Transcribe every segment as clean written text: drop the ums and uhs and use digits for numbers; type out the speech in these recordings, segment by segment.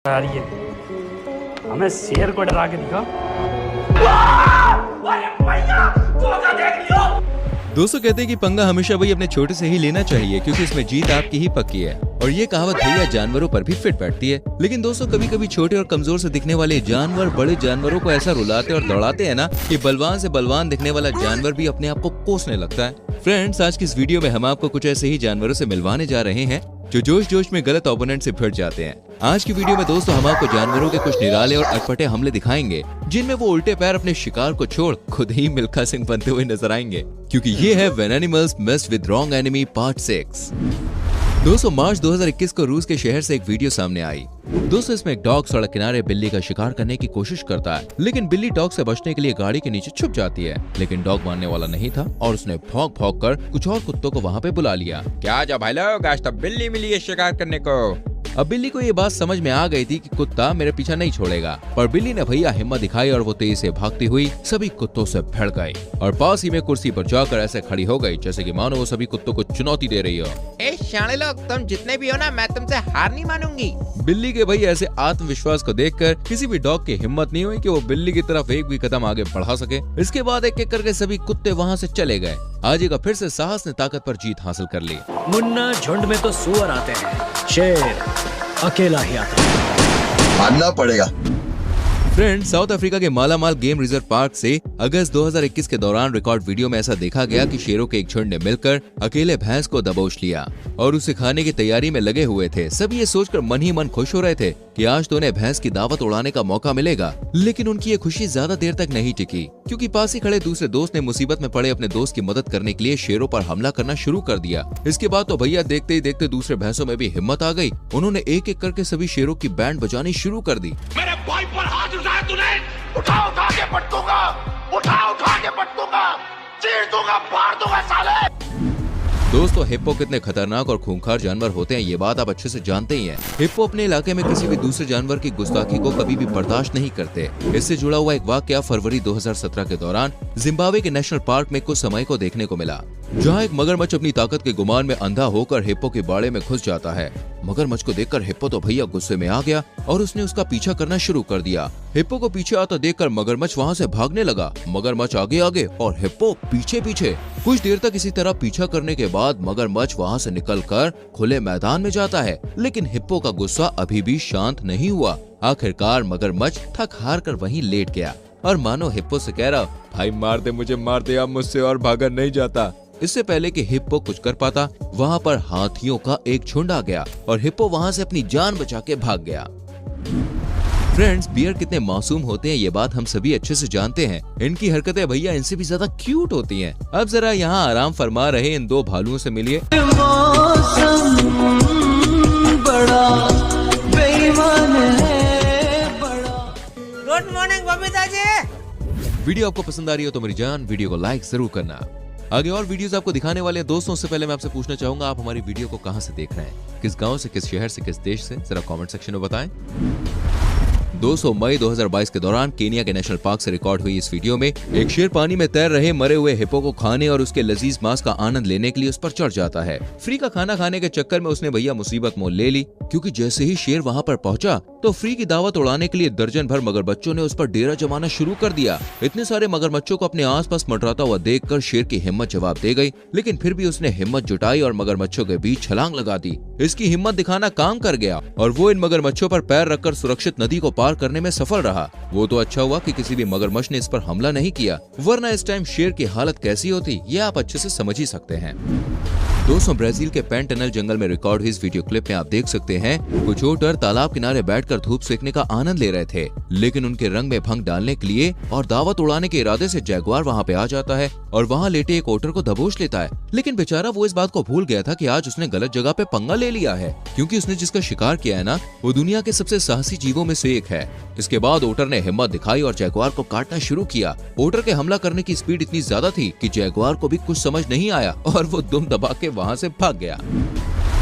यार ये हमें शेर को डरा के दिखा। दोस्तों कहते हैं कि पंगा हमेशा भाई अपने छोटे से ही लेना चाहिए क्योंकि इसमें जीत आपकी ही पक्की है। और ये कहावत भैया जानवरों पर भी फिट बैठती है। लेकिन दोस्तों कभी कभी छोटे और कमजोर से दिखने वाले जानवर बड़े जानवरों को ऐसा रुलाते और दौड़ाते हैं ना कि बलवान से बलवान दिखने वाला जानवर भी अपने आप को कोसने लगता है। फ्रेंड्स, आज की इस वीडियो में हम आपको कुछ ऐसे ही जानवरों से मिलवाने जा रहे हैं जो जोश जोश में गलत ओपोनेंट से भिड़ जाते हैं। आज की वीडियो में दोस्तों हम आपको जानवरों के कुछ निराले और अटपटे हमले दिखाएंगे जिनमें वो उल्टे पैर अपने शिकार को छोड़ खुद ही मिल्खा सिंह बनते हुए नजर आएंगे, क्योंकि ये है when animals mess with wrong enemy part 6। दोस्तों मार्च 2021 को रूस के शहर से एक वीडियो सामने आई। दोस्तों इसमें एक डॉग सड़क किनारे बिल्ली का शिकार करने की कोशिश करता है, लेकिन बिल्ली डॉग से बचने के लिए गाड़ी के नीचे छुप जाती है। लेकिन डॉग मानने वाला नहीं था और उसने भौंक भौंक कर कुछ और कुत्तों को वहाँ पे बुला लिया। क्या जा भाई लोग, आज तो बिल्ली मिली है शिकार करने को। अब बिल्ली को ये बात समझ में आ गई थी कि कुत्ता मेरे पीछा नहीं छोड़ेगा, पर बिल्ली ने भैया हिम्मत दिखाई और वो तेज से भागती हुई सभी कुत्तों से भिड़ गई और पास ही में कुर्सी पर जाकर ऐसे खड़ी हो गई जैसे कि मानो वो सभी कुत्तों को चुनौती दे रही हो। ए शाणे लोग, तुम जितने भी हो ना, मैं तुमसे हार नहीं मानूंगी। बिल्ली के भाई ऐसे आत्मविश्वास को देखकर किसी भी डॉग की हिम्मत नहीं हुई कि वो बिल्ली की तरफ एक भी कदम आगे बढ़ा सके। इसके बाद एक एक करके सभी कुत्ते वहाँ से चले गए। आज का फिर से साहस ने ताकत पर जीत हासिल कर ली। मुन्ना, झुंड में तो सुअर आते हैं, शेर अकेला ही आता है। मानना पड़ेगा। फ्रेंड्स, साउथ अफ्रीका के मालामाल गेम रिजर्व पार्क से अगस्त 2021 के दौरान रिकॉर्ड वीडियो में ऐसा देखा गया कि शेरों के एक झुंड ने मिलकर अकेले भैंस को दबोच लिया और उसे खाने की तैयारी में लगे हुए थे। सभी ये सोचकर मन ही मन खुश हो रहे थे कि आज तो उन्हें भैंस की दावत उड़ाने का मौका मिलेगा। लेकिन उनकी ये खुशी ज्यादा देर तक नहीं टिकी, क्योंकि पास ही खड़े दूसरे दोस्त ने मुसीबत में पड़े अपने दोस्त की मदद करने के लिए शेरों पर हमला करना शुरू कर दिया। इसके बाद तो भैया देखते ही देखते दूसरे भैंसों में भी हिम्मत आ गई। उन्होंने एक एक करके सभी शेरों की बैंड बजानी शुरू कर दी। मेरे भाई पर हाथ उठाया तूने, उठा के पट दूंगा, उठा के पट दूंगा, चीर दूंगा, फाड़ दूंगा साले। दोस्तों हिप्पो कितने खतरनाक और खूंखार जानवर होते हैं ये बात आप अच्छे से जानते ही हैं। हिप्पो अपने इलाके में किसी भी दूसरे जानवर की गुस्ताखी को कभी भी बर्दाश्त नहीं करते। इससे जुड़ा हुआ एक वाकया फरवरी 2017 के दौरान जिम्बाब्वे के नेशनल पार्क में कुछ समय को देखने को मिला, जहां एक मगरमच्छ अपनी ताकत के गुमान में अंधा होकर हिप्पो के बाड़े में घुस जाता है। मगरमच्छ को देखकर हिप्पो तो भैया गुस्से में आ गया और उसने उसका पीछा करना शुरू कर दिया। हिप्पो को पीछे आता देखकर मगरमच्छ वहां से भागने लगा। मगरमच्छ आगे आगे और हिप्पो पीछे पीछे। कुछ देर तक इसी तरह पीछा करने के बाद मगरमच्छ वहां से निकलकर खुले मैदान में जाता है, लेकिन हिप्पो का गुस्सा अभी भी शांत नहीं हुआ। आखिरकार मगरमच्छ थक हार कर वहीं लेट गया और मानो हिप्पो से कह रहा, भाई मार दे मुझे, मार दे, अब मुझसे और भागा नहीं जाता। इससे पहले कि हिप्पो कुछ कर पाता, वहाँ पर हाथियों का एक झुंड आ गया और हिप्पो वहाँ से अपनी जान बचा के भाग गया। फ्रेंड्स, बियर कितने मासूम होते हैं ये बात हम सभी अच्छे से जानते हैं। इनकी हरकतें भैया इनसे भी ज्यादा क्यूट होती हैं। अब जरा यहाँ आराम फरमा रहे इन दो भालुओं से मिलिए। Good morning Babita ji. Video आपको पसंद आ रही हो तो मेरी जान वीडियो को लाइक जरूर करना। आगे और वीडियोस आपको दिखाने वाले हैं। दोस्तों से पहले मैं आपसे पूछना चाहूंगा, आप हमारी वीडियो को कहां से देख रहे हैं, किस गांव से, किस शहर से, किस देश से, जरा कमेंट सेक्शन में बताएं। 200 मई 2022 के दौरान केनिया के नेशनल पार्क से रिकॉर्ड हुई इस वीडियो में एक शेर पानी में तैर रहे मरे हुए हिप्पो को खाने और उसके लजीज मांस का आनंद लेने के लिए उस पर चढ़ जाता है। फ्री का खाना खाने के चक्कर में उसने भैया मुसीबत मोल ले ली, क्योंकि जैसे ही शेर वहां पर पहुंचा तो फ्री की दावत उड़ाने के लिए दर्जन भर मगरमच्छों ने उस पर डेरा जमाना शुरू कर दिया। इतने सारे मगरमच्छों को अपने आसपास मंडराता हुआ देखकर शेर की हिम्मत जवाब दे गई, लेकिन फिर भी उसने हिम्मत जुटाई और मगरमच्छों के बीच छलांग लगा दी। इसकी हिम्मत दिखाना काम कर गया और वो इन मगरमच्छों पर पैर रखकर सुरक्षित नदी को पार करने में सफल रहा। वो तो अच्छा हुआ कि किसी भी मगरमच्छ ने इस पर हमला नहीं किया, वरना इस टाइम शेर की हालत कैसी होती ये आप अच्छे से समझ ही सकते हैं। दोस्तों ब्राजील के पेंटनल जंगल में रिकॉर्ड हुई इस वीडियो क्लिप में आप देख सकते हैं कुछ ओटर तालाब किनारे बैठकर धूप सेकने का आनंद ले रहे थे, लेकिन उनके रंग में भंग डालने के लिए और दावत उड़ाने के इरादे से जैगुआर वहां पे आ जाता है और वहां लेटे एक ओटर को दबोच लेता है। लेकिन बेचारा वो इस बात को भूल गया था कि आज उसने गलत जगह पे पंगा ले लिया है, क्योंकि उसने जिसका शिकार किया है ना वो दुनिया के सबसे साहसी जीवों में से एक है। इसके बाद ओटर ने हिम्मत दिखाई और जैगुआर को काटना शुरू किया। ओटर के हमला करने की स्पीड इतनी ज्यादा थी कि जैगुआर को भी कुछ समझ नहीं आया और वो दुम दबा के वहां से भाग गया।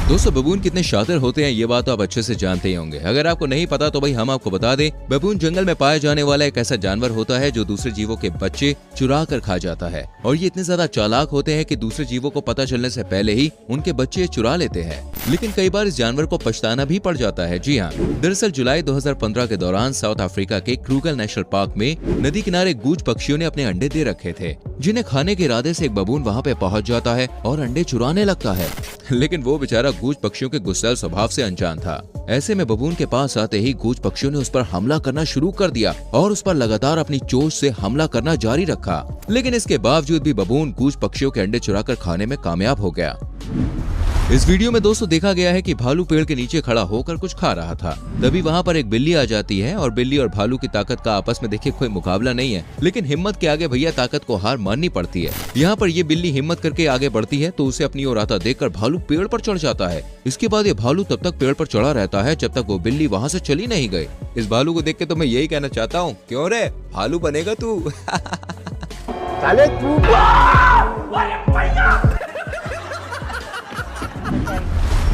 दोस्तों बबून कितने शातिर होते हैं ये बात तो आप अच्छे से जानते ही होंगे। अगर आपको नहीं पता तो भाई हम आपको बता दें, बबून जंगल में पाया जाने वाला एक ऐसा जानवर होता है जो दूसरे जीवों के बच्चे चुरा कर खा जाता है। और ये इतने ज्यादा चालाक होते हैं कि दूसरे जीवों को पता चलने से पहले ही उनके बच्चे चुरा लेते हैं। लेकिन कई बार इस जानवर को पछताना भी पड़ जाता है। जी हाँ, दरअसल जुलाई 2015 के दौरान साउथ अफ्रीका के क्रूगर नेशनल पार्क में नदी किनारे गूंज पक्षियों ने अपने अंडे दे रखे थे, जिन्हें खाने के इरादे से एक बबून वहाँ पे पहुँच जाता है और अंडे चुराने लगता है। लेकिन वो बेचारा गूंज पक्षियों के गुस्सैल स्वभाव से अनजान था। ऐसे में बबून के पास आते ही गूंज पक्षियों ने उस पर हमला करना शुरू कर दिया और उस पर लगातार अपनी चोंच से हमला करना जारी रखा। लेकिन इसके बावजूद भी बबून गूंज पक्षियों के अंडे चुराकर खाने में कामयाब हो गया। इस वीडियो में दोस्तों देखा गया है कि भालू पेड़ के नीचे खड़ा होकर कुछ खा रहा था। तभी वहाँ पर एक बिल्ली आ जाती है और बिल्ली और भालू की ताकत का आपस में देखिए कोई मुकाबला नहीं है, लेकिन हिम्मत के आगे भैया ताकत को हार माननी पड़ती है। यहाँ पर ये बिल्ली हिम्मत करके आगे बढ़ती है तो उसे अपनी ओर आता देखकर भालू पेड़ पर चढ़ जाता है। इसके बाद ये भालू तब तक पेड़ पर चढ़ा रहता है जब तक वो बिल्ली वहाँ से चली नहीं गई। इस भालू को देख के तो मैं यही कहना चाहता हूँ, क्यों रे भालू बनेगा तू।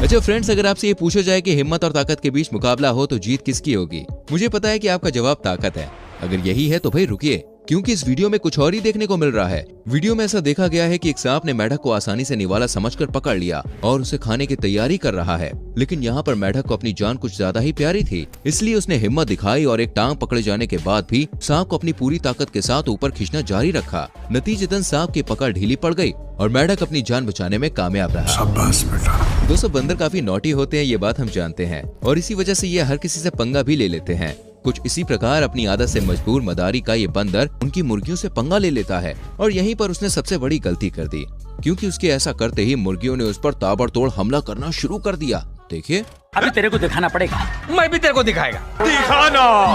अच्छा फ्रेंड्स, अगर आपसे ये पूछा जाए कि हिम्मत और ताकत के बीच मुकाबला हो तो जीत किसकी होगी, मुझे पता है कि आपका जवाब ताकत है। अगर यही है तो भाई रुकिए, क्योंकि इस वीडियो में कुछ और ही देखने को मिल रहा है। वीडियो में ऐसा देखा गया है कि एक सांप ने मेढक को आसानी से निवाला समझकर पकड़ लिया और उसे खाने की तैयारी कर रहा है। लेकिन यहाँ पर मेढक को अपनी जान कुछ ज्यादा ही प्यारी थी, इसलिए उसने हिम्मत दिखाई और एक टांग पकड़े जाने के बाद भी सांप को अपनी पूरी ताकत के साथ ऊपर खींचना जारी रखा। नतीजतन सांप की पकड़ ढीली पड़ गई और मेढक अपनी जान बचाने में कामयाब रहा। शाबाश बेटा। दोस्तों बंदर काफी नॉटी होते हैं, ये बात हम जानते हैं, और इसी वजह से ये हर किसी से पंगा भी ले लेते हैं। कुछ इसी प्रकार अपनी आदत से मजबूर मदारी का ये बंदर उनकी मुर्गियों से पंगा ले लेता है और यहीं पर उसने सबसे बड़ी गलती कर दी, क्योंकि उसके ऐसा करते ही मुर्गियों ने उस पर ताबड़तोड़ हमला करना शुरू कर दिया। देखिए, अभी तेरे को दिखाना पड़ेगा। मैं भी तेरे को दिखाएगा। दिखाना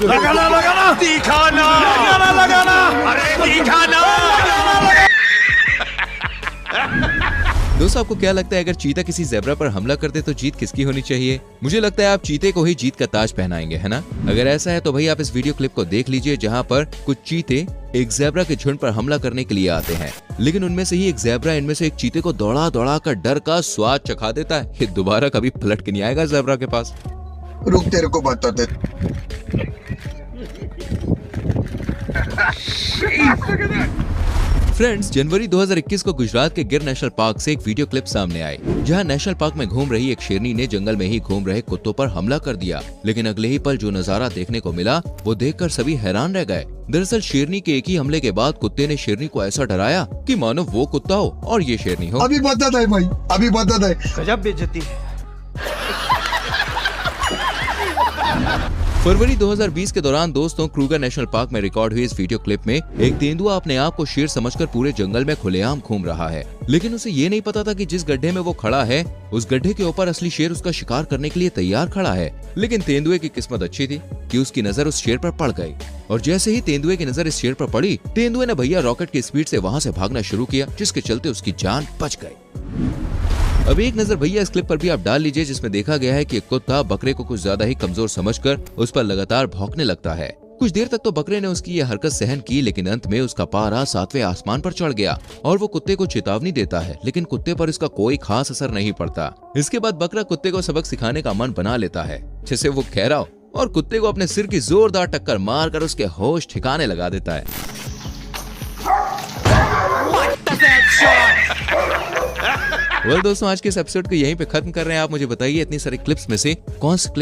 लगाना लगाना दिखाना लगाना लगाना अरे दिखाना। दोस्तों आपको क्या लगता है अगर चीता किसी ज़ेब्रा पर हमला करते तो जीत किसकी होनी चाहिए? मुझे लगता है आप चीते को ही जीत का ताज पहनाएंगे, है ना? अगर ऐसा है तो भाई आप इस वीडियो क्लिप को देख लीजिए, जहां पर कुछ चीते एक ज़ेब्रा के झुंड पर हमला करने के लिए आते हैं, लेकिन उनमें से ही एक ज़ेब्रा इनमें से एक चीते को दौड़ा दौड़ा कर डर का स्वाद चखा देता है। ये दोबारा कभी पलट के नहीं आएगा ज़ेब्रा के पास। रुक तेरे को बता दे। फ्रेंड्स, जनवरी 2021 को गुजरात के गिर नेशनल पार्क से एक वीडियो क्लिप सामने आई, जहां नेशनल पार्क में घूम रही एक शेरनी ने जंगल में ही घूम रहे कुत्तों पर हमला कर दिया। लेकिन अगले ही पल जो नजारा देखने को मिला वो देखकर सभी हैरान रह गए। दरअसल शेरनी के एक ही हमले के बाद कुत्ते ने शेरनी को ऐसा डराया कि मानो वो कुत्ता हो और ये शेरनी हो। अभी बता दे भाई, अभी बता दे। गजब बेइज्जती है। फरवरी 2020 के दौरान दोस्तों क्रूगर नेशनल पार्क में रिकॉर्ड हुई इस वीडियो क्लिप में एक तेंदुआ अपने आप को शेर समझकर पूरे जंगल में खुलेआम घूम रहा है। लेकिन उसे ये नहीं पता था कि जिस गड्ढे में वो खड़ा है उस गड्ढे के ऊपर असली शेर उसका शिकार करने के लिए तैयार खड़ा है। लेकिन तेंदुए की किस्मत अच्छी थी कि उसकी नजर उस शेर पर पड़ गई, और जैसे ही तेंदुए की नजर इस शेर पर पड़ी, तेंदुए ने भैया रॉकेट की स्पीड से वहाँ से भागना शुरू किया, जिसके चलते उसकी जान बच गई। अब एक नजर भैया इस क्लिप पर भी आप डाल लीजिए, जिसमें देखा गया है कि एक कुत्ता बकरे को कुछ ज्यादा ही कमजोर समझकर उस पर लगातार भौंकने लगता है। कुछ देर तक तो बकरे ने उसकी यह हरकत सहन की, लेकिन अंत में उसका पारा 7वें आसमान पर चढ़ गया और वो कुत्ते को चेतावनी देता है, लेकिन कुत्ते पर इसका कोई खास असर नहीं पड़ता। इसके बाद बकरा कुत्ते को सबक सिखाने का मन बना लेता है, जिससे वो खैरा और कुत्ते को अपने सिर की जोरदार टक्कर मारकर उसके होश ठिकाने लगा देता है। दोस्तों आज के इस एपिसोड को यहीं पे खत्म कर रहे हैं। आप मुझे बताइए इतनी सारी क्लिप्स में से कौन सी क्लिप